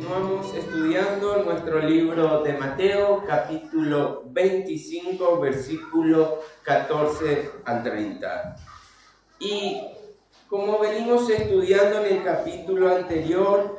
Continuamos estudiando nuestro libro de Mateo, capítulo 25, versículo 14 al 30. Y como venimos estudiando en el capítulo anterior,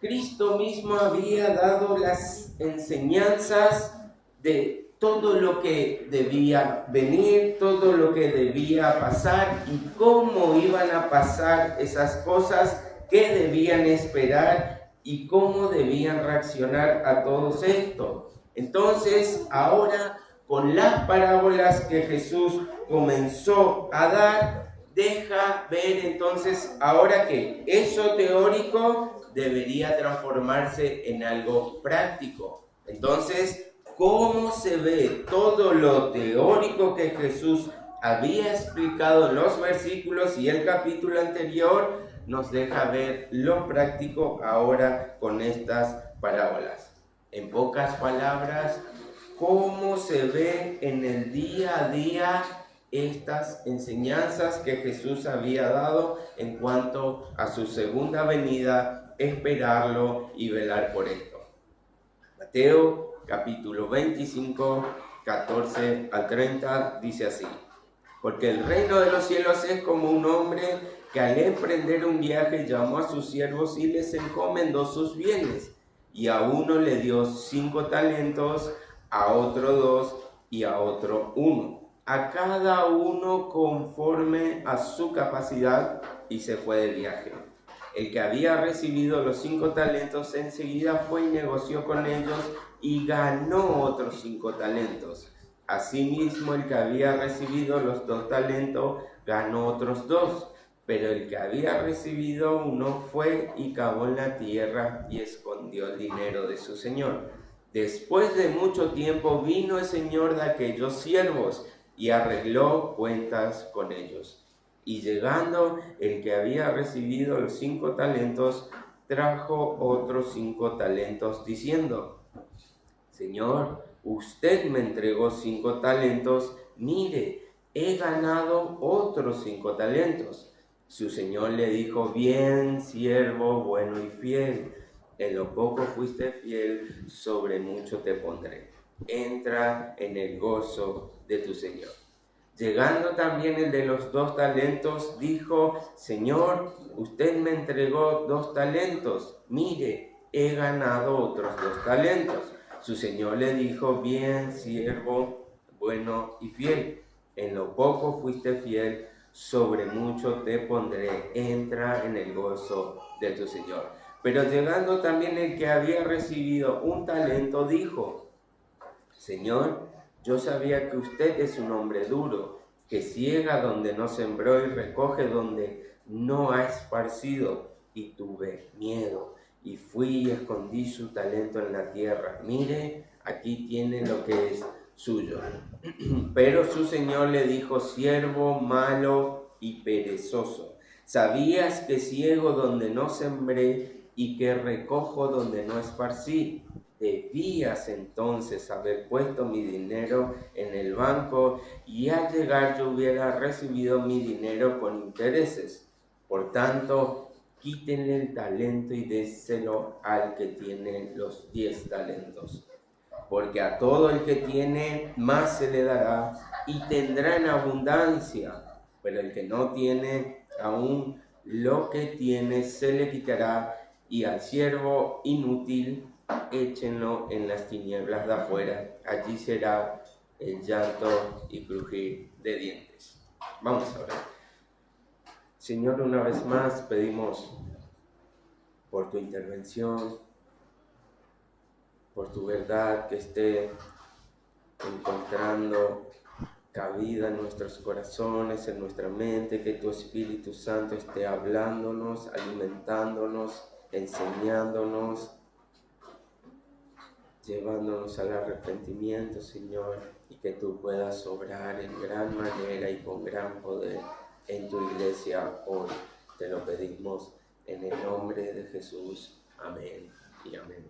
Cristo mismo había dado las enseñanzas de todo lo que debía venir, todo lo que debía pasar y cómo iban a pasar esas cosas, qué debían esperar y cómo debían reaccionar a todo esto. Entonces, ahora con las parábolas que Jesús comenzó a dar, deja ver entonces ahora que eso teórico debería transformarse en algo práctico. Entonces, ¿cómo se ve todo lo teórico que Jesús había explicado en los versículos y el capítulo anterior? Nos deja ver lo práctico ahora con estas parábolas. En pocas palabras, ¿cómo se ve en el día a día estas enseñanzas que Jesús había dado en cuanto a su segunda venida, esperarlo y velar por esto? Mateo capítulo 25, 14 al 30 dice así: porque el reino de los cielos es como un hombre que al emprender un viaje llamó a sus siervos y les encomendó sus bienes. Y a uno le dio 5 talentos, a otro 2 y a otro 1. A cada uno conforme a su capacidad, y se fue de viaje. El que había recibido los 5 talentos enseguida fue y negoció con ellos y ganó otros 5 talentos. Asimismo, el que había recibido los 2 talentos ganó otros 2, pero el que había recibido 1 fue y cavó en la tierra y escondió el dinero de su señor. Después de mucho tiempo vino el señor de aquellos siervos y arregló cuentas con ellos. Y llegando el que había recibido los 5 talentos, trajo otros 5 talentos, diciendo: Señor, usted me entregó 5 talentos, mire, he ganado otros 5 talentos. Su señor le dijo: bien, siervo bueno y fiel, en lo poco fuiste fiel, sobre mucho te pondré. Entra en el gozo de tu señor. Llegando también el de los 2 talentos, dijo: Señor, usted me entregó 2 talentos, mire, he ganado otros 2 talentos. Su señor le dijo: bien, siervo bueno y fiel, en lo poco fuiste fiel, sobre mucho te pondré, entra en el gozo de tu señor. Pero llegando también el que había recibido 1 talento, dijo: Señor, yo sabía que usted es un hombre duro, que ciega donde no sembró y recoge donde no ha esparcido, y tuve miedo, y fui y escondí su talento en la tierra. Mire, aquí tiene lo que es suyo. Pero su señor le dijo: siervo malo y perezoso, ¿sabías que ciego donde no sembré y que recojo donde no esparcí? Debías entonces haber puesto mi dinero en el banco, y al llegar yo hubiera recibido mi dinero con intereses. Por tanto, quítenle el talento y déselo al que tiene los 10 talentos. Porque a todo el que tiene, más se le dará y tendrá en abundancia. Pero el que no tiene, aún lo que tiene se le quitará. Y al siervo inútil, échenlo en las tinieblas de afuera. Allí será el llanto y crujir de dientes. Vamos a orar. Señor, una vez más pedimos por tu intervención, por tu verdad que esté encontrando cabida en nuestros corazones, en nuestra mente, que tu Espíritu Santo esté hablándonos, alimentándonos, enseñándonos, llevándonos al arrepentimiento, Señor, y que tú puedas obrar en gran manera y con gran poder en tu iglesia hoy. Te lo pedimos en el nombre de Jesús. Amén y amén.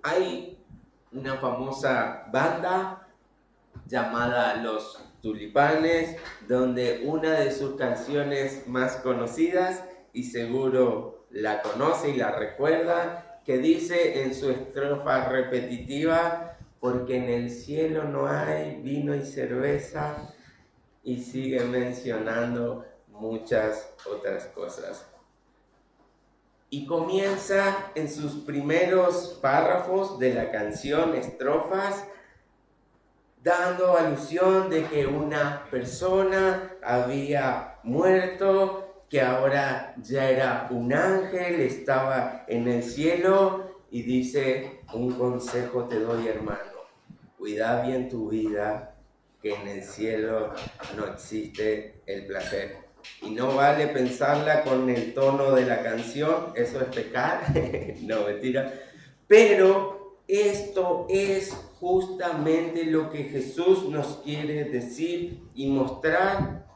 Hay una famosa banda llamada Los Tulipanes, donde una de sus canciones más conocidas, y seguro la conoce y la recuerda, que dice en su estrofa repetitiva: porque en el cielo no hay vino y cerveza, y sigue mencionando muchas otras cosas. Y comienza en sus primeros párrafos de la canción, estrofas, dando alusión de que una persona había muerto, que ahora ya era un ángel, estaba en el cielo, y dice: un consejo te doy, hermano, cuida bien tu vida, que en el cielo no existe el placer. Y no vale pensarla con el tono de la canción, eso es pecar, no, mentira. Pero esto es justamente lo que Jesús nos quiere decir y mostrar,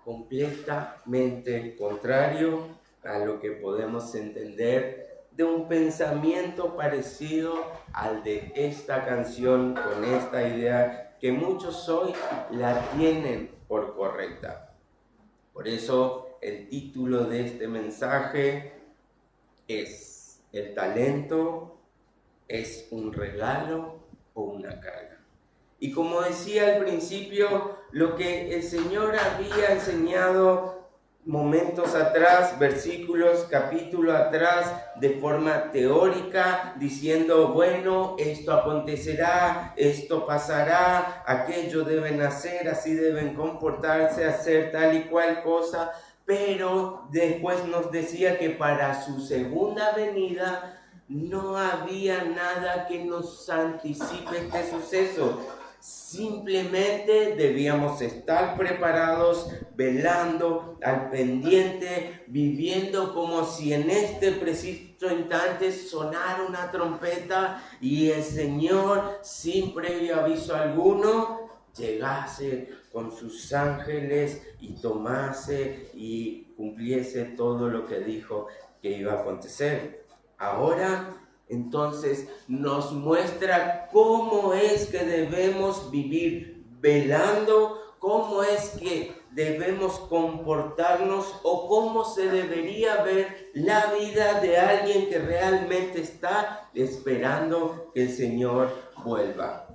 completamente contrario a lo que podemos entender de un pensamiento parecido al de esta canción, con esta idea que muchos hoy la tienen por correcta. Por eso el título de este mensaje es: ¿el talento es un regalo o una carga? Y como decía al principio, lo que el Señor había enseñado momentos atrás, versículos, capítulos atrás, de forma teórica, diciendo: bueno, esto acontecerá, esto pasará, aquello deben hacer, así deben comportarse, hacer tal y cual cosa, pero después nos decía que para su segunda venida no había nada que nos anticipe este suceso. Simplemente debíamos estar preparados, velando, al pendiente, viviendo como si en este preciso instante sonara una trompeta y el Señor, sin previo aviso alguno, llegase con sus ángeles y tomase y cumpliese todo lo que dijo que iba a acontecer. Ahora, entonces, nos muestra cómo es que debemos vivir velando, cómo es que debemos comportarnos o cómo se debería ver la vida de alguien que realmente está esperando que el Señor vuelva.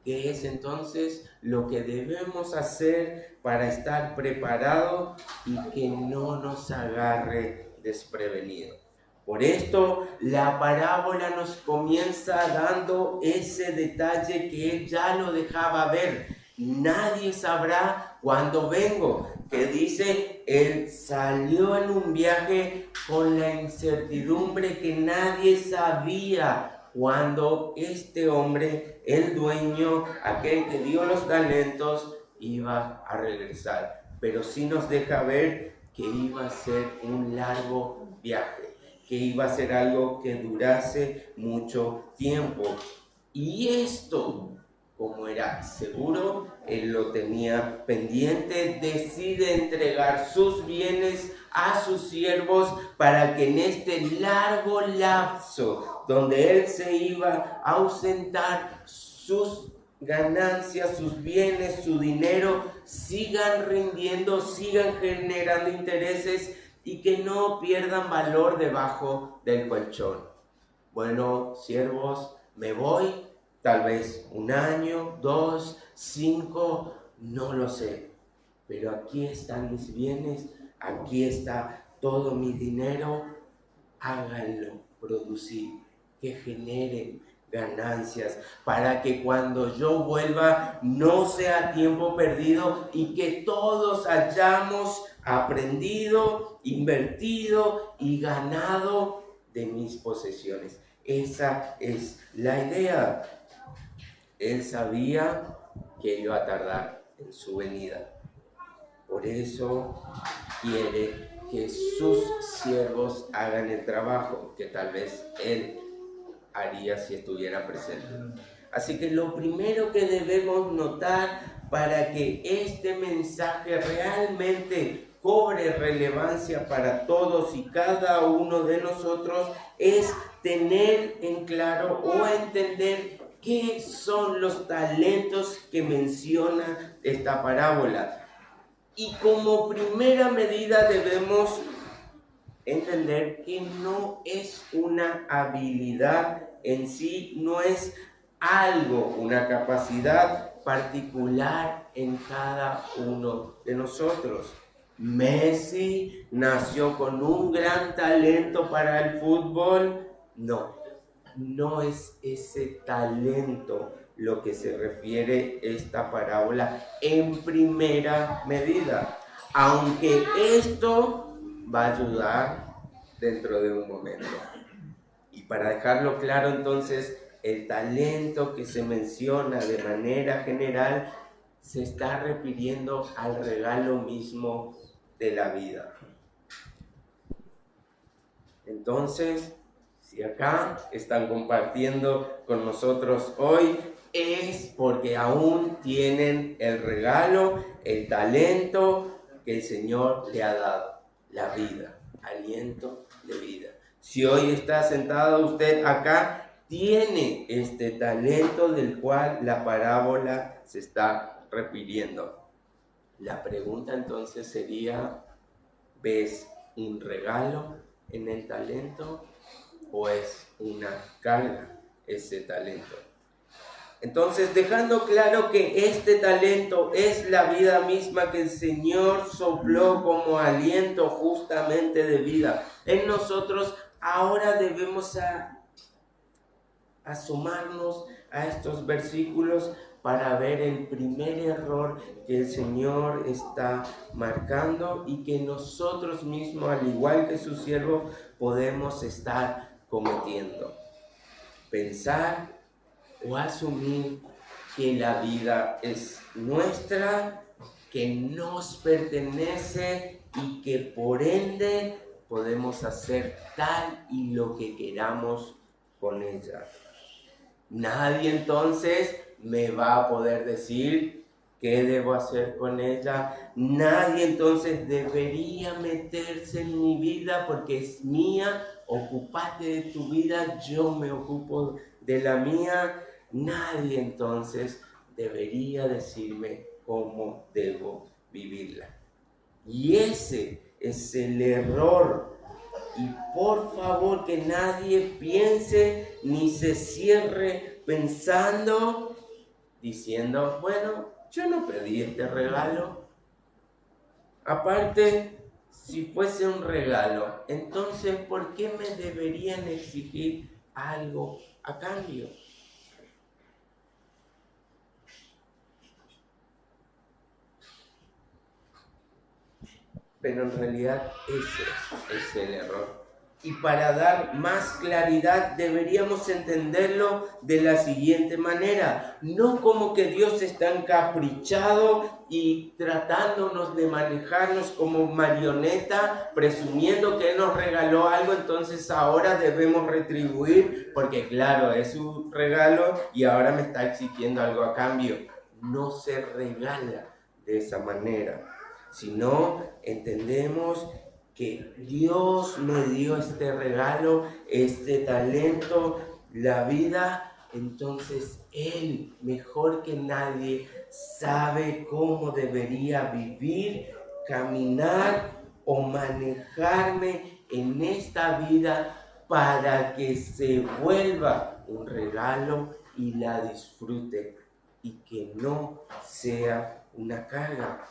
¿Qué es entonces lo que debemos hacer para estar preparados y que no nos agarre desprevenido? Por esto, la parábola nos comienza dando ese detalle que él ya lo dejaba ver. Nadie sabrá cuándo vengo. Que dice, él salió en un viaje con la incertidumbre que nadie sabía cuándo este hombre, el dueño, aquel que dio los talentos, iba a regresar. Pero sí nos deja ver que iba a ser un largo viaje, que iba a ser algo que durase mucho tiempo. Y esto, como era seguro, él lo tenía pendiente, decide entregar sus bienes a sus siervos para que en este largo lapso donde él se iba a ausentar, sus ganancias, sus bienes, su dinero sigan rindiendo, sigan generando intereses y que no pierdan valor debajo del colchón. Bueno, siervos, me voy, tal vez 1 año, 2, 5, no lo sé, pero aquí están mis bienes, aquí está todo mi dinero, háganlo producir, que generen ganancias, para que cuando yo vuelva no sea tiempo perdido y que todos hayamos aprendido, invertido y ganado de mis posesiones. Esa es la idea. Él sabía que iba a tardar en su venida. Por eso quiere que sus siervos hagan el trabajo que tal vez él haría si estuviera presente. Así que lo primero que debemos notar para que este mensaje realmente cobre relevancia para todos y cada uno de nosotros es tener en claro o entender qué son los talentos que menciona esta parábola. Y como primera medida debemos entender que no es una habilidad en sí, no es algo, una capacidad particular en cada uno de nosotros. Messi nació con un gran talento para el fútbol. No, no es ese talento lo que se refiere esta parábola en primera medida, aunque esto va a ayudar dentro de un momento. Y para dejarlo claro, entonces, el talento que se menciona de manera general se está refiriendo al regalo mismo de la vida. Entonces, si acá están compartiendo con nosotros hoy, es porque aún tienen el regalo, el talento que el Señor le ha dado, la vida, aliento de vida. Si hoy está sentado usted acá, tiene este talento del cual la parábola se está refiriendo. La pregunta entonces sería, ¿ves un regalo en el talento o es una carga ese talento? Entonces, dejando claro que este talento es la vida misma que el Señor sopló como aliento justamente de vida en nosotros, ahora debemos asomarnos a estos versículos para ver el primer error que el Señor está marcando y que nosotros mismos, al igual que su siervo, podemos estar cometiendo. Pensar o asumir que la vida es nuestra, que nos pertenece y que por ende podemos hacer tal y lo que queramos con ella. Nadie entonces me va a poder decir qué debo hacer con ella. Nadie entonces debería meterse en mi vida porque es mía. Ocúpate de tu vida, yo me ocupo de la mía. Nadie entonces debería decirme cómo debo vivirla. Y ese es el error. Y por favor que nadie piense ni se cierre pensando, diciendo, bueno, yo no pedí este regalo. Aparte, si fuese un regalo, entonces ¿por qué me deberían exigir algo a cambio? Pero en realidad ese es el error. Y para dar más claridad deberíamos entenderlo de la siguiente manera. No como que Dios está encaprichado y tratándonos de manejarnos como marioneta, presumiendo que Él nos regaló algo, entonces ahora debemos retribuir, porque claro, es su regalo y ahora me está exigiendo algo a cambio. No se regala de esa manera. Si no, entendemos que Dios me dio este regalo, este talento, la vida, entonces Él, mejor que nadie, sabe cómo debería vivir, caminar o manejarme en esta vida para que se vuelva un regalo y la disfrute y que no sea una carga.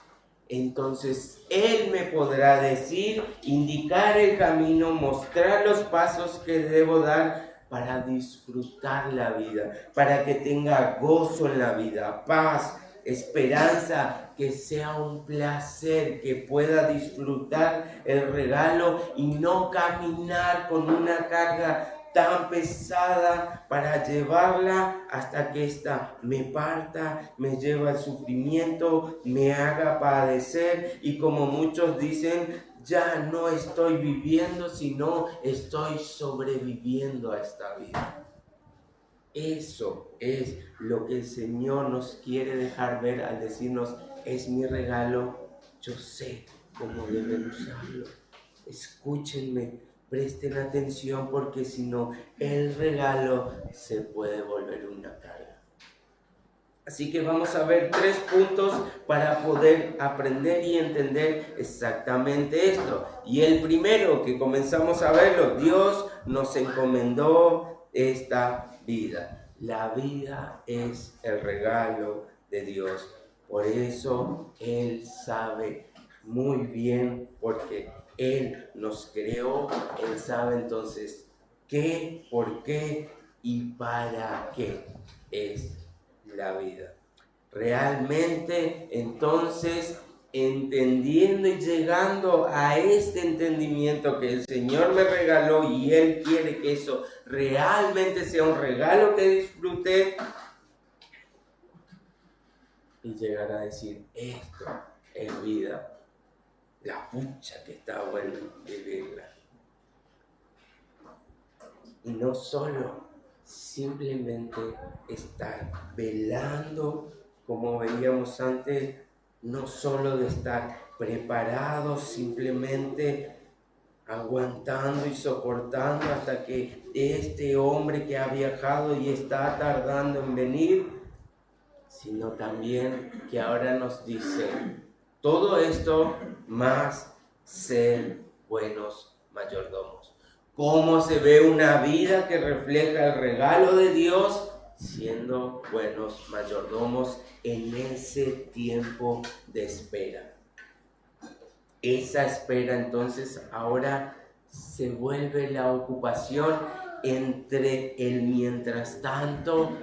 Entonces Él me podrá decir, indicar el camino, mostrar los pasos que debo dar para disfrutar la vida, para que tenga gozo en la vida, paz, esperanza, que sea un placer, que pueda disfrutar el regalo y no caminar con una carga tan pesada para llevarla hasta que ésta me parta, me lleva al sufrimiento, me haga padecer y como muchos dicen, ya no estoy viviendo, sino estoy sobreviviendo a esta vida. Eso es lo que el Señor nos quiere dejar ver al decirnos, es mi regalo, yo sé cómo deben usarlo. Escúchenme. Presten atención porque si no, el regalo se puede volver una carga. Así que vamos a ver 3 puntos para poder aprender y entender exactamente esto. Y el primero que comenzamos a verlo, Dios nos encomendó esta vida. La vida es el regalo de Dios. Por eso Él sabe muy bien, porque Él nos creó, Él sabe entonces qué, por qué y para qué es la vida. Realmente, entonces, entendiendo y llegando a este entendimiento que el Señor me regaló y Él quiere que eso realmente sea un regalo que disfrute, y llegar a decir, esto es vida, la pucha que está bueno vivirla. Y no solo simplemente estar velando, como veíamos antes, no solo de estar preparados, simplemente aguantando y soportando hasta que este hombre que ha viajado y está tardando en venir, sino también que ahora nos dice, todo esto más ser buenos mayordomos. ¿Cómo se ve una vida que refleja el regalo de Dios siendo buenos mayordomos en ese tiempo de espera? Esa espera entonces ahora se vuelve la ocupación entre el mientras tanto,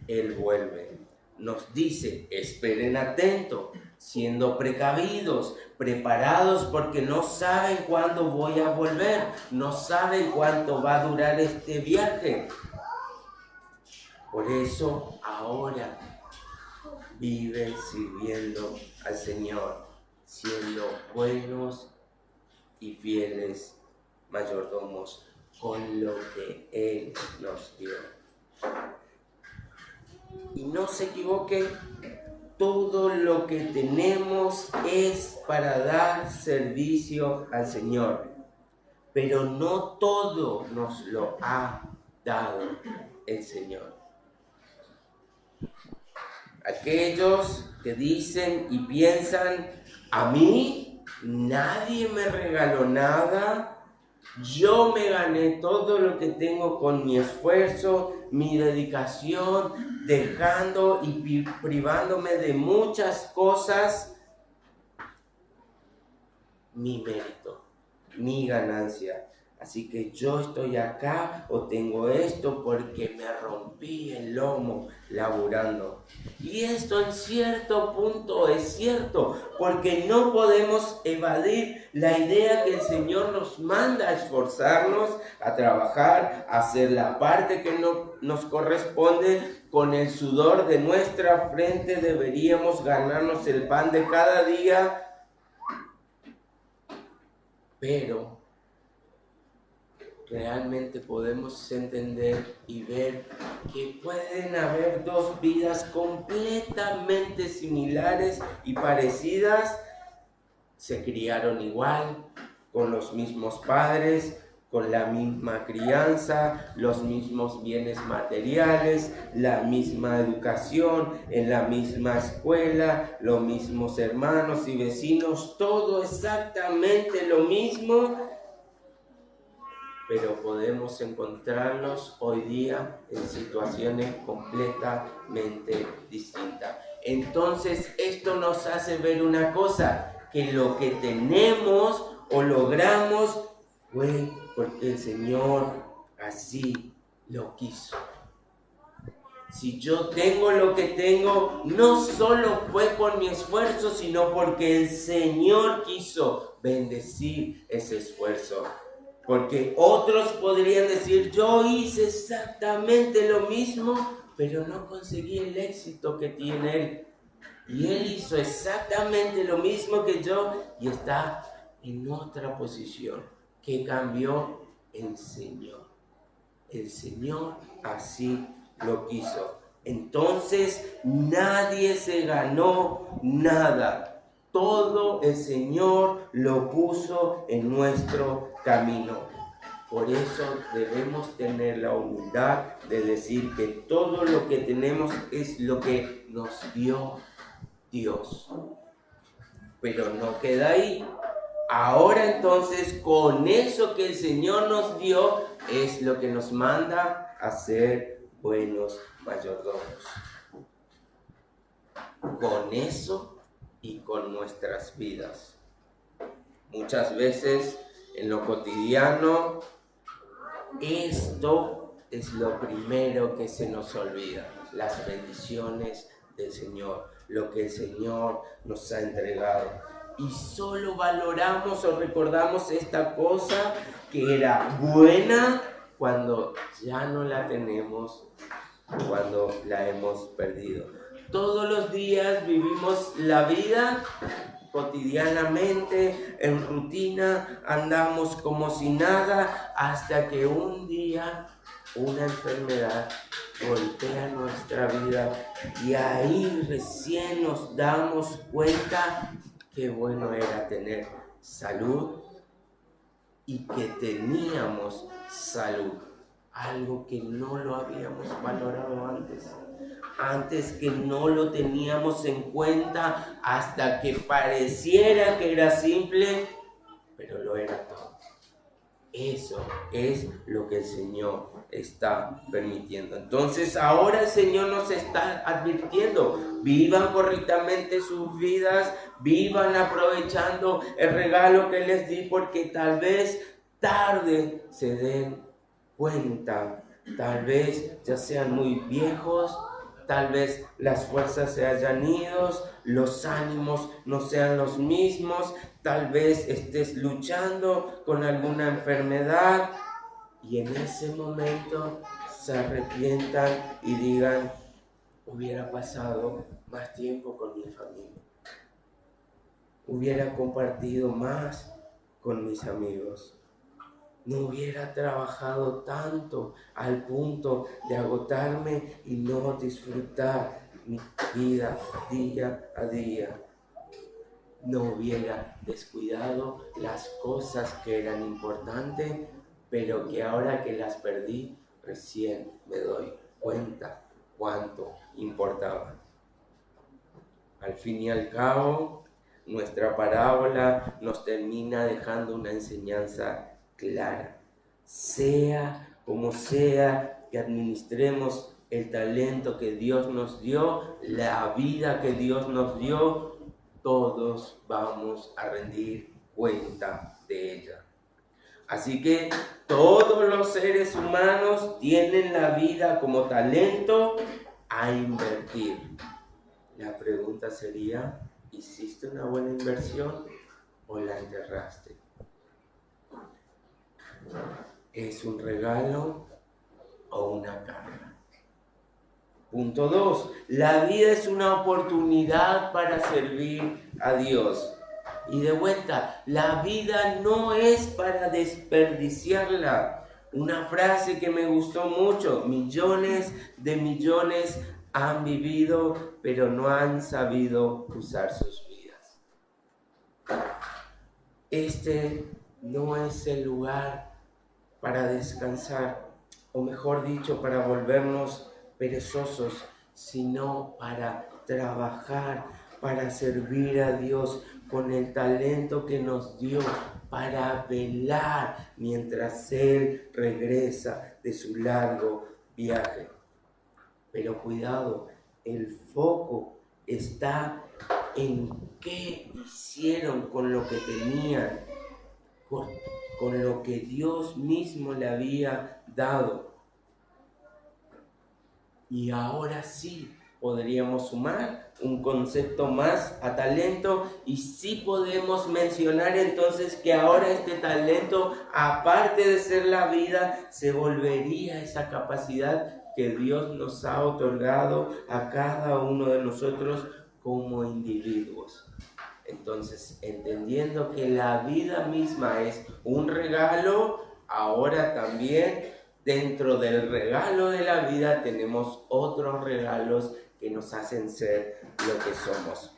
Él vuelve. Nos dice, esperen atento, siendo precavidos, preparados, porque no saben cuándo voy a volver, no saben cuánto va a durar este viaje. Por eso ahora vive sirviendo al Señor, siendo buenos y fieles mayordomos con lo que Él nos dio. Y no se equivoque, todo lo que tenemos es para dar servicio al Señor, pero no todo nos lo ha dado el Señor. Aquellos que dicen y piensan, a mí nadie me regaló nada, yo me gané todo lo que tengo con mi esfuerzo, mi dedicación, dejando y privándome de muchas cosas, mi mérito, mi ganancia. Así que yo estoy acá o tengo esto porque me rompí el lomo laburando. Y esto en cierto punto es cierto, porque no podemos evadir la idea que el Señor nos manda a esforzarnos, a trabajar, a hacer la parte que nos corresponde. Con el sudor de nuestra frente deberíamos ganarnos el pan de cada día, pero realmente podemos entender y ver que pueden haber dos vidas completamente similares y parecidas. Se criaron igual, con los mismos padres, con la misma crianza, los mismos bienes materiales, la misma educación, en la misma escuela, los mismos hermanos y vecinos, todo exactamente lo mismo. Pero podemos encontrarlos hoy día en situaciones completamente distintas. Entonces, esto nos hace ver una cosa, que lo que tenemos o logramos fue porque el Señor así lo quiso. Si yo tengo lo que tengo, no solo fue por mi esfuerzo, sino porque el Señor quiso bendecir ese esfuerzo. Porque otros podrían decir, yo hice exactamente lo mismo, pero no conseguí el éxito que tiene Él. Y Él hizo exactamente lo mismo que yo y está en otra posición. ¿Qué cambió? El Señor. El Señor así lo quiso. Entonces nadie se ganó nada. Todo el Señor lo puso en nuestro camino. Por eso debemos tener la humildad de decir que todo lo que tenemos es lo que nos dio Dios. Pero no queda ahí. Ahora entonces, con eso que el Señor nos dio, es lo que nos manda a ser buenos mayordomos. Con eso y con nuestras vidas. Muchas veces en lo cotidiano, esto es lo primero que se nos olvida, las bendiciones del Señor, lo que el Señor nos ha entregado. Y solo valoramos o recordamos esta cosa que era buena cuando ya no la tenemos, cuando la hemos perdido. Todos los días vivimos la vida cotidianamente, en rutina, andamos como si nada, hasta que un día una enfermedad golpea nuestra vida y ahí recién nos damos cuenta qué bueno era tener salud y que teníamos salud, algo que no lo habíamos valorado antes que no lo teníamos en cuenta hasta que pareciera que era simple, pero lo era todo. Eso es lo que el Señor está permitiendo. Entonces ahora el Señor nos está advirtiendo: vivan correctamente sus vidas, vivan aprovechando el regalo que les di, porque tal vez tarde se den cuenta, tal vez ya sean muy viejos, tal vez las fuerzas se hayan ido, los ánimos no sean los mismos, tal vez estés luchando con alguna enfermedad y en ese momento se arrepientan y digan: hubiera pasado más tiempo con mi familia, hubiera compartido más con mis amigos, no hubiera trabajado tanto al punto de agotarme y no disfrutar mi vida día a día. No hubiera descuidado las cosas que eran importantes, pero que ahora que las perdí, recién me doy cuenta cuánto importaban. Al fin y al cabo, nuestra parábola nos termina dejando una enseñanza clara. Sea como sea que administremos el talento que Dios nos dio, la vida que Dios nos dio, todos vamos a rendir cuenta de ella. Así que todos los seres humanos tienen la vida como talento a invertir. La pregunta sería: ¿hiciste una buena inversión o la enterraste? ¿Es un regalo o una carga? Punto 2. La vida es una oportunidad para servir a Dios. Y de vuelta, la vida no es para desperdiciarla. Una frase que me gustó mucho: millones de millones han vivido, pero no han sabido usar sus vidas. Este no es el lugar para descansar, o mejor dicho, para volvernos perezosos, sino para trabajar, para servir a Dios con el talento que nos dio, para velar mientras Él regresa de su largo viaje. Pero cuidado, el foco está en qué hicieron con lo que tenían, con lo que Dios mismo le había dado. Y ahora sí podríamos sumar un concepto más a talento, y sí podemos mencionar entonces que ahora este talento, aparte de ser la vida, se volvería esa capacidad que Dios nos ha otorgado a cada uno de nosotros como individuos. Entonces, entendiendo que la vida misma es un regalo, ahora también dentro del regalo de la vida tenemos otros regalos que nos hacen ser lo que somos.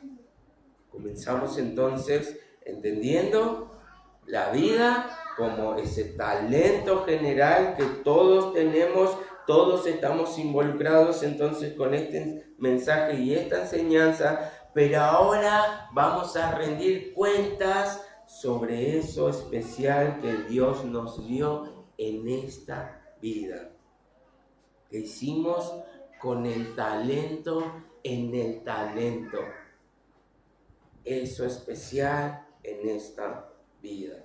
Comenzamos entonces entendiendo La vida como ese talento general que todos tenemos, todos estamos involucrados entonces con este mensaje y esta enseñanza, pero ahora vamos a rendir cuentas sobre eso especial que Dios nos dio en esta vida, que hicimos con el talento en el talento, eso especial en esta vida.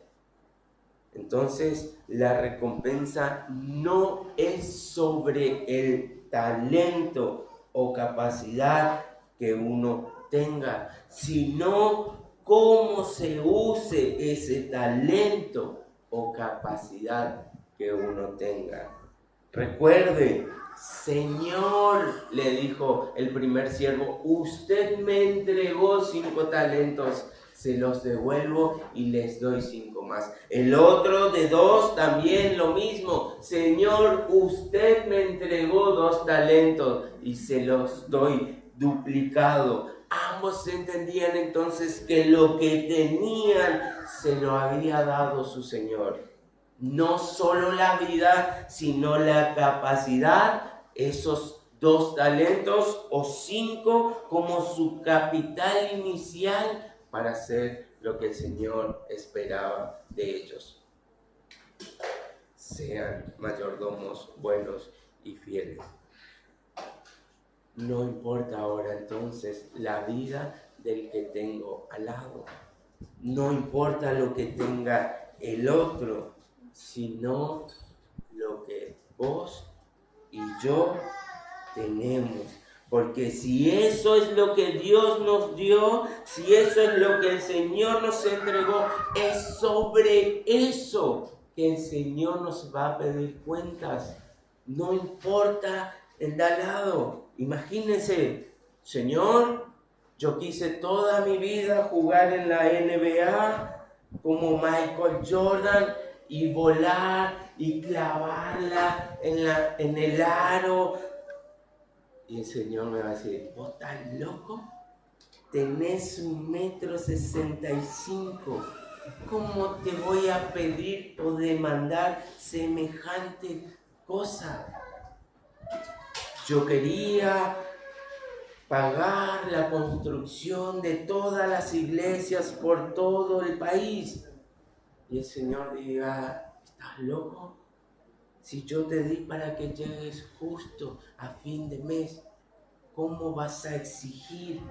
Entonces, la recompensa no es sobre el talento o capacidad que uno tenga, sino cómo se use ese talento o capacidad que uno tenga. Recuerde, Señor, le dijo el primer siervo, usted me entregó 5 talentos. Se los devuelvo y les doy 5 más. El otro de 2 también lo mismo. Señor, usted me entregó 2 talentos y se los doy duplicado. Ambos entendían entonces que lo que tenían se lo había dado su Señor. No solo la vida, sino la capacidad, esos 2 talentos o 5 como su capital inicial para hacer lo que el Señor esperaba de ellos. Sean mayordomos buenos y fieles. No importa ahora entonces la vida del que tengo al lado. No importa lo que tenga el otro, sino lo que vos y yo tenemos. Porque si eso es lo que Dios nos dio, si eso es lo que el Señor nos entregó, es sobre eso que el Señor nos va a pedir cuentas. No importa el de al lado. Imagínense, Señor, yo quise toda mi vida jugar en la NBA como Michael Jordan y volar y clavarla en el aro. Y el Señor me va a decir, ¿vos estás loco? Tenés 1,65 m. ¿Cómo te voy a pedir o demandar semejante cosa? Yo quería pagar la construcción de todas las iglesias por todo el país. Y el Señor diga, ¿estás loco? Si yo te di para que llegues justo a fin de mes, ¿cómo vas a exigir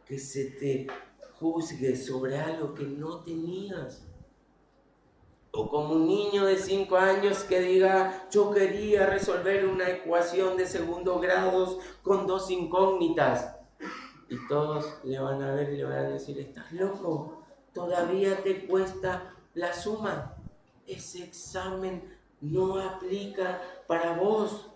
que se te juzgue sobre algo que no tenías? O como un niño de 5 años que diga, yo quería resolver una ecuación de segundo grado con 2 incógnitas. Y todos le van a ver y le van a decir, ¿estás loco? Todavía te cuesta la suma. Ese examen no aplica para vos.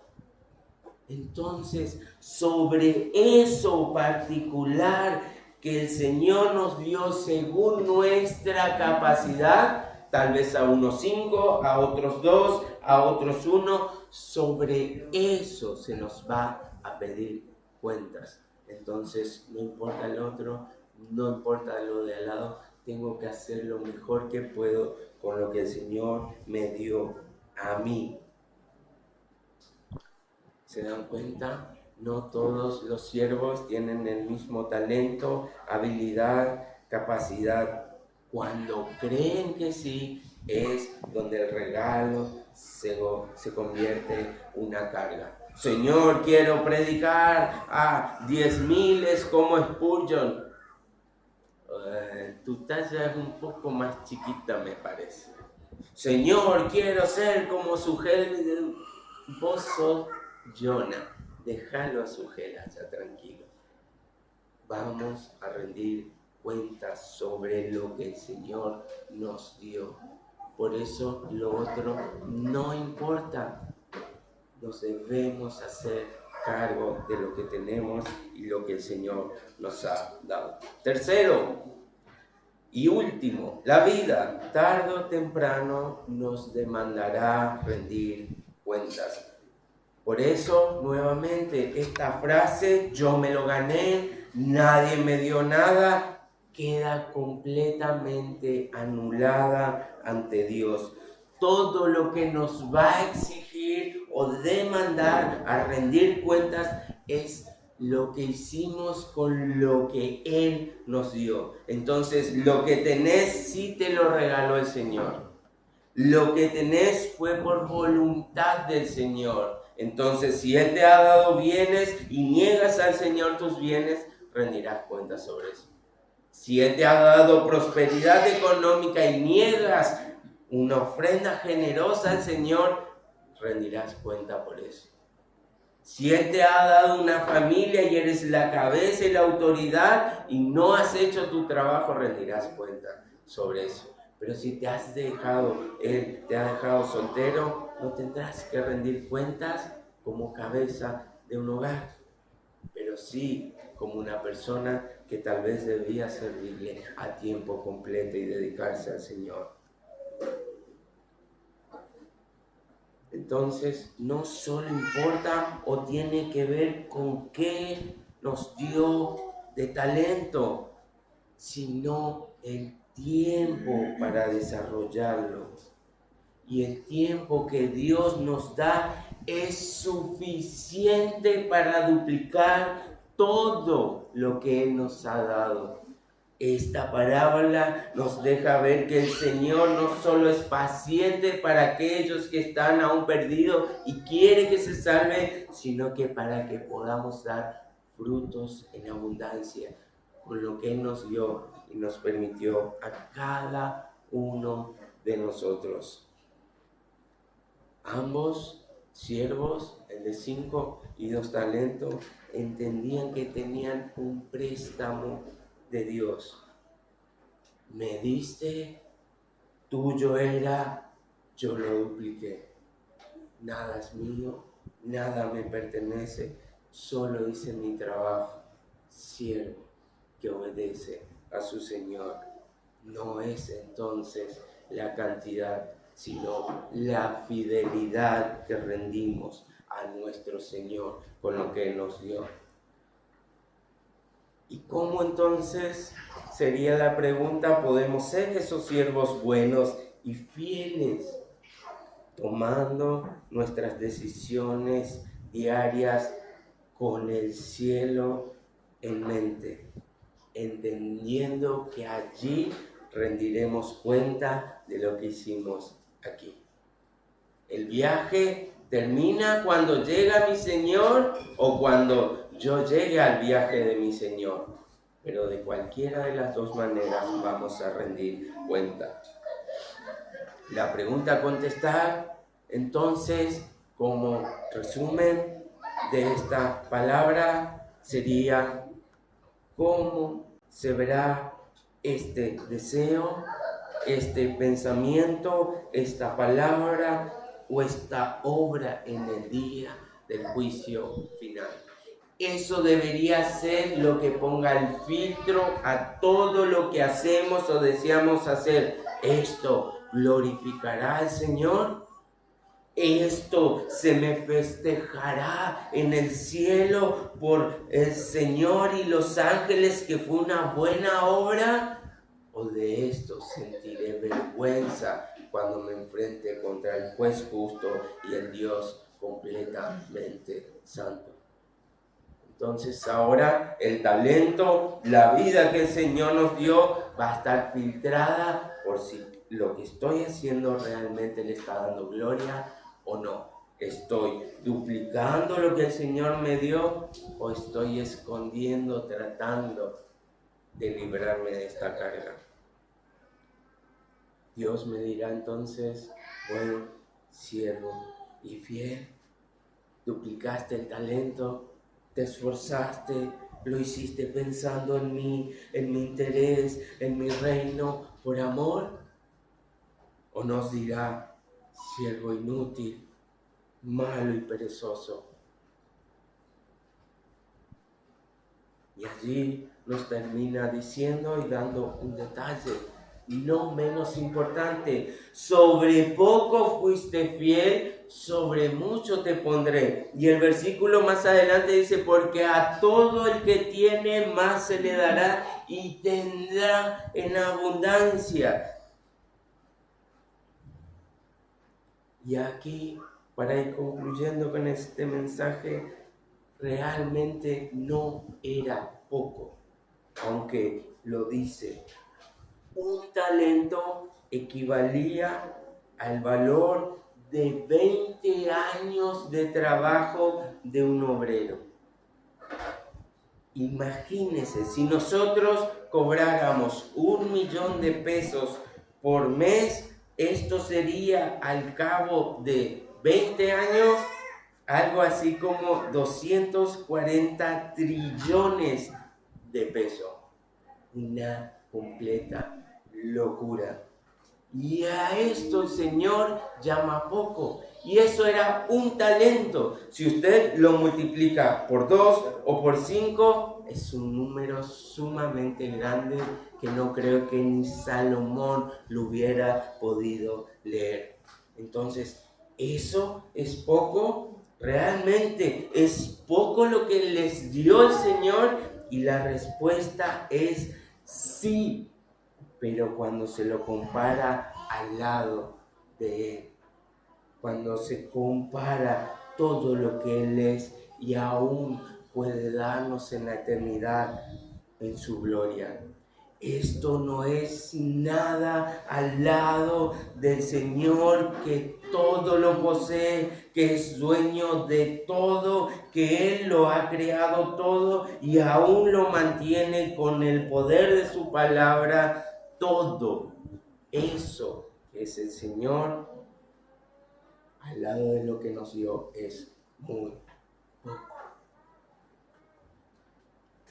Entonces, sobre eso particular que el Señor nos dio según nuestra capacidad, tal vez a unos 5, a otros 2, a otros 1, sobre eso se nos va a pedir cuentas. Entonces, no importa el otro, no importa lo de al lado, tengo que hacer lo mejor que puedo con lo que el Señor me dio a mí. ¿Se dan cuenta? No todos los siervos tienen el mismo talento, habilidad, capacidad. Cuando creen que sí, es donde el regalo se convierte en una carga. Señor, quiero predicar a 10,000 como Spurgeon. Tu talla es un poco más chiquita, me parece. Señor, quiero ser como Sugel. Vos sos Jonah. Déjalo a Sugel allá tranquilo. Vamos a rendir cuentas sobre lo que el Señor nos dio. Por eso lo otro no importa. Nos debemos hacer cargo de lo que tenemos y lo que el Señor nos ha dado. Tercero y último, la vida, tarde o temprano, nos demandará rendir cuentas. Por eso, nuevamente, esta frase, yo me lo gané, nadie me dio nada, queda completamente anulada ante Dios. Todo lo que nos va a exigir o demandar a rendir cuentas es lo que hicimos con lo que Él nos dio. Entonces, lo que tenés sí te lo regaló el Señor. Lo que tenés fue por voluntad del Señor. Entonces, si Él te ha dado bienes y niegas al Señor tus bienes, rendirás cuentas sobre eso. Si Él te ha dado prosperidad económica y niegas una ofrenda generosa al Señor, rendirás cuenta por eso. Si Él te ha dado una familia y eres la cabeza y la autoridad y no has hecho tu trabajo, rendirás cuenta sobre eso. Pero si Él te ha dejado soltero, no tendrás que rendir cuentas como cabeza de un hogar, pero sí como una persona que tal vez debía servirle a tiempo completo y dedicarse al Señor. Entonces, no solo importa o tiene que ver con qué nos dio de talento, sino el tiempo para desarrollarlo. Y el tiempo que Dios nos da es suficiente para duplicar todo lo que Él nos ha dado. Esta parábola nos deja ver que el Señor no solo es paciente para aquellos que están aún perdidos y quiere que se salven, sino que para que podamos dar frutos en abundancia con lo que Él nos dio y nos permitió a cada uno de nosotros. Ambos siervos, el de 5 y 2 talentos, entendían que tenían un préstamo de Dios. Me diste, tuyo era, yo lo dupliqué. Nada es mío, nada me pertenece, solo hice mi trabajo. Siervo que obedece a su Señor. No es entonces la cantidad, sino la fidelidad que rendimos a nuestro Señor con lo que Él nos dio. ¿Y cómo entonces, sería la pregunta, podemos ser esos siervos buenos y fieles, tomando nuestras decisiones diarias con el cielo en mente, entendiendo que allí rendiremos cuenta de lo que hicimos aquí? El viaje termina cuando llega mi Señor o cuando yo llegue al viaje de mi Señor. Pero de cualquiera de las dos maneras vamos a rendir cuenta. La pregunta a contestar, entonces, como resumen de esta palabra, sería: ¿cómo se verá este deseo, este pensamiento, esta palabra o esta obra en el día del juicio final? Eso debería ser lo que ponga el filtro a todo lo que hacemos o deseamos hacer. ¿Esto glorificará al Señor? ¿Esto se me festejará en el cielo por el Señor y los ángeles que fue una buena obra? ¿O de esto sentiré vergüenza cuando me enfrente contra el juez justo y el Dios completamente santo? Entonces ahora el talento, la vida que el Señor nos dio va a estar filtrada por si lo que estoy haciendo realmente le está dando gloria o no. ¿Estoy duplicando lo que el Señor me dio o estoy escondiendo, tratando de librarme de esta carga? Dios me dirá entonces: buen siervo y fiel, duplicaste el talento, te esforzaste, lo hiciste pensando en mí, en mi interés, en mi reino, por amor. ¿O nos dirá: siervo inútil, malo y perezoso? Y allí nos termina diciendo y dando un detalle: no menos importante. Sobre poco fuiste fiel, sobre mucho te pondré. Y el versículo más adelante dice, porque a todo el que tiene más se le dará y tendrá en abundancia. Y aquí, para ir concluyendo con este mensaje, realmente no era poco, aunque lo dice. Un talento equivalía al valor de 20 años de trabajo de un obrero. Imagínense, si nosotros cobráramos 1.000.000 de pesos por mes, esto sería al cabo de 20 años, algo así como 240 trillones de pesos. Una completa locura. Y a esto el Señor llama poco. Y eso era un talento. Si usted lo multiplica por 2 o por 5, es un número sumamente grande que no creo que ni Salomón lo hubiera podido leer. Entonces, ¿eso es poco? ¿Realmente es poco lo que les dio el Señor? Y la respuesta es sí. Pero cuando se lo compara al lado de Él, cuando se compara todo lo que Él es y aún puede darnos en la eternidad en su gloria. Esto no es nada al lado del Señor que todo lo posee, que es dueño de todo, que Él lo ha creado todo y aún lo mantiene con el poder de su palabra. Todo eso que es el Señor, al lado de lo que nos dio, es muy poco.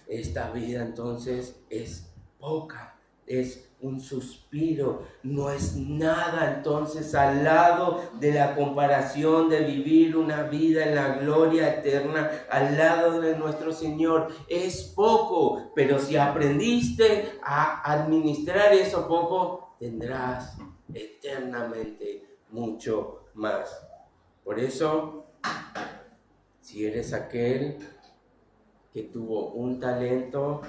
Esta vida entonces es poca, es un suspiro, no es nada entonces al lado de la comparación de vivir una vida en la gloria eterna al lado de nuestro Señor. Es poco, pero si aprendiste a administrar eso poco, tendrás eternamente mucho más. Por eso, si eres aquel que tuvo un talento,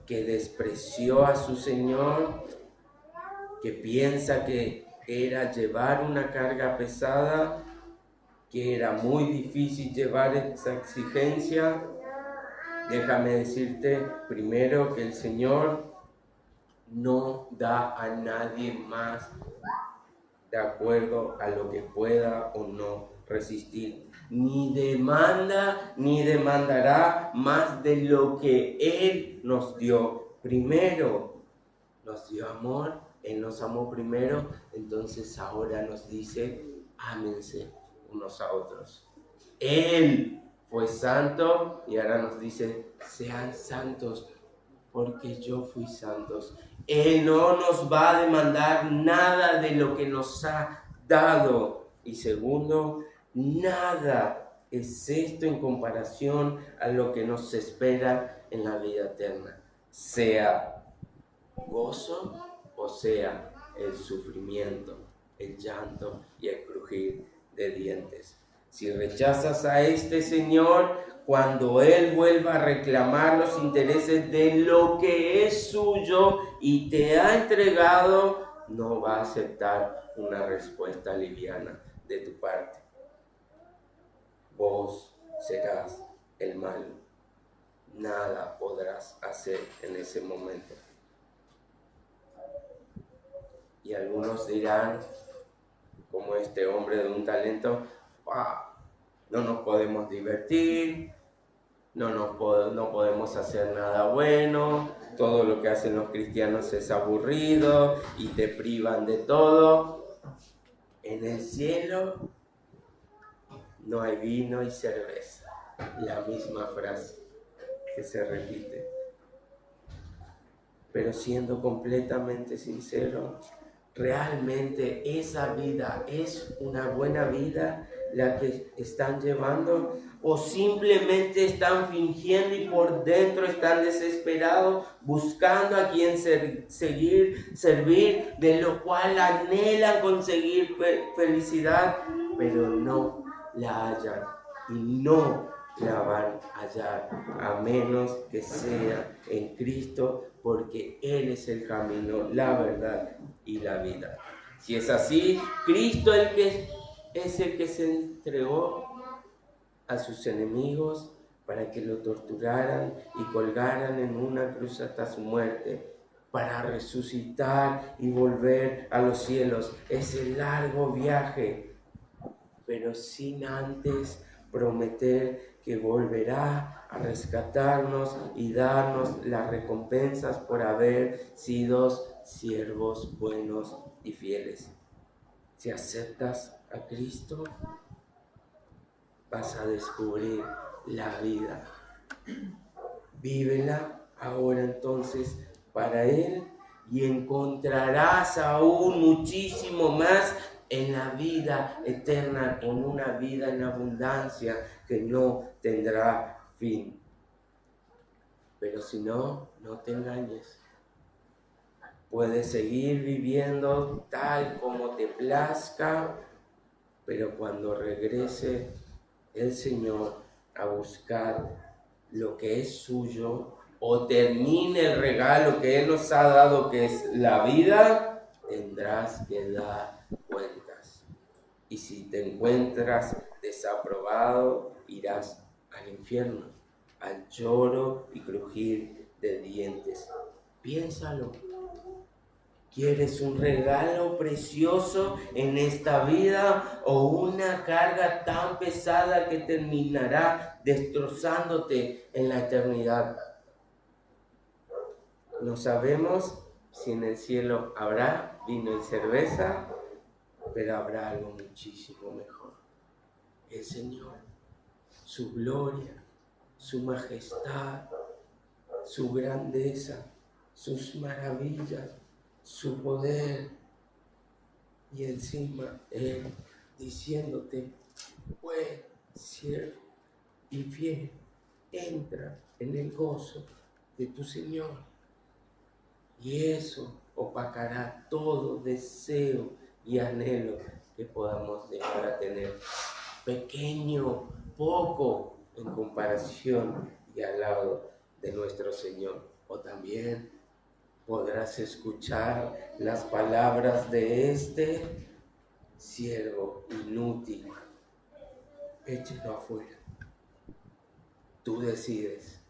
que despreció a su Señor, que piensa que era llevar una carga pesada, que era muy difícil llevar esa exigencia, déjame decirte primero que el Señor no da a nadie más de acuerdo a lo que pueda o no resistir. Ni demanda ni demandará más de lo que Él nos dio. Primero nos dio amor, Él nos amó primero, entonces ahora nos dice, ámense unos a otros. Él fue santo y ahora nos dice, sean santos porque yo fui santos. Él no nos va a demandar nada de lo que nos ha dado. Y segundo, nada es esto en comparación a lo que nos espera en la vida eterna. Sea gozo o sea el sufrimiento, el llanto y el crujir de dientes. Si rechazas a este Señor, cuando Él vuelva a reclamar los intereses de lo que es suyo y te ha entregado, no va a aceptar una respuesta liviana de tu parte. Vos serás el malo. Nada podrás hacer en ese momento. Y algunos dirán, como este hombre de un talento, no nos podemos divertir, no podemos hacer nada bueno, todo lo que hacen los cristianos es aburrido y te privan de todo. En el cielo no hay vino y cerveza, la misma frase que se repite. Pero siendo completamente sincero, ¿realmente esa vida es una buena vida? la que están llevando? ¿O simplemente están fingiendo y por dentro están desesperados, buscando a quien seguir, servir, de lo cual anhelan conseguir felicidad, pero no la hallan y no la van a hallar, a menos que sea en Cristo, porque Él es el camino, la verdad y la vida? Si es así, Cristo es el que se entregó a sus enemigos para que lo torturaran y colgaran en una cruz hasta su muerte, para resucitar y volver a los cielos. Ese largo viaje, pero sin antes prometer que volverá a rescatarnos y darnos las recompensas por haber sido siervos buenos y fieles. Si aceptas a Cristo, vas a descubrir la vida. Vívela ahora entonces para Él y encontrarás aún muchísimo más en la vida eterna, con una vida en abundancia que no tendrá fin. Pero si no, no te engañes. Puedes seguir viviendo tal como te plazca, pero cuando regrese el Señor a buscar lo que es suyo o termine el regalo que Él nos ha dado, que es la vida, tendrás que dar cuentas. Y si te encuentras desaprobado, irás al infierno, al lloro y crujir de dientes. Piénsalo. ¿Quieres un regalo precioso en esta vida o una carga tan pesada que terminará destrozándote en la eternidad? No sabemos si en el cielo habrá vino y cerveza, pero habrá algo muchísimo mejor. El Señor, su gloria, su majestad, su grandeza, sus maravillas, su poder, y encima Él diciéndote: buen siervo y fiel, entra en el gozo de tu Señor. Y eso opacará todo deseo y anhelo que podamos llegar a tener, pequeño, poco en comparación y al lado de nuestro Señor. O también podrás escuchar las palabras de este siervo inútil: échelo afuera. Tú decides.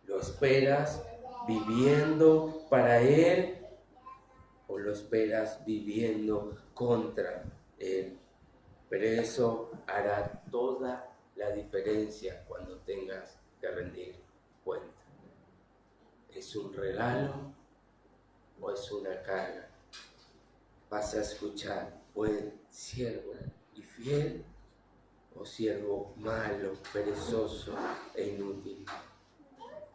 ¿Lo esperas viviendo para Él o lo esperas viviendo contra Él? Pero eso hará toda la diferencia cuando tengas que rendir cuenta. ¿Es un regalo o es una carga? ¿Vas a escuchar buen siervo y fiel o siervo malo, perezoso e inútil?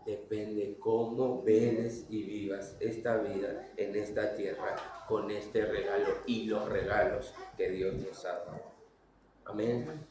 Depende cómo veles y vivas esta vida en esta tierra con este regalo y los regalos que Dios nos ha dado. Amén.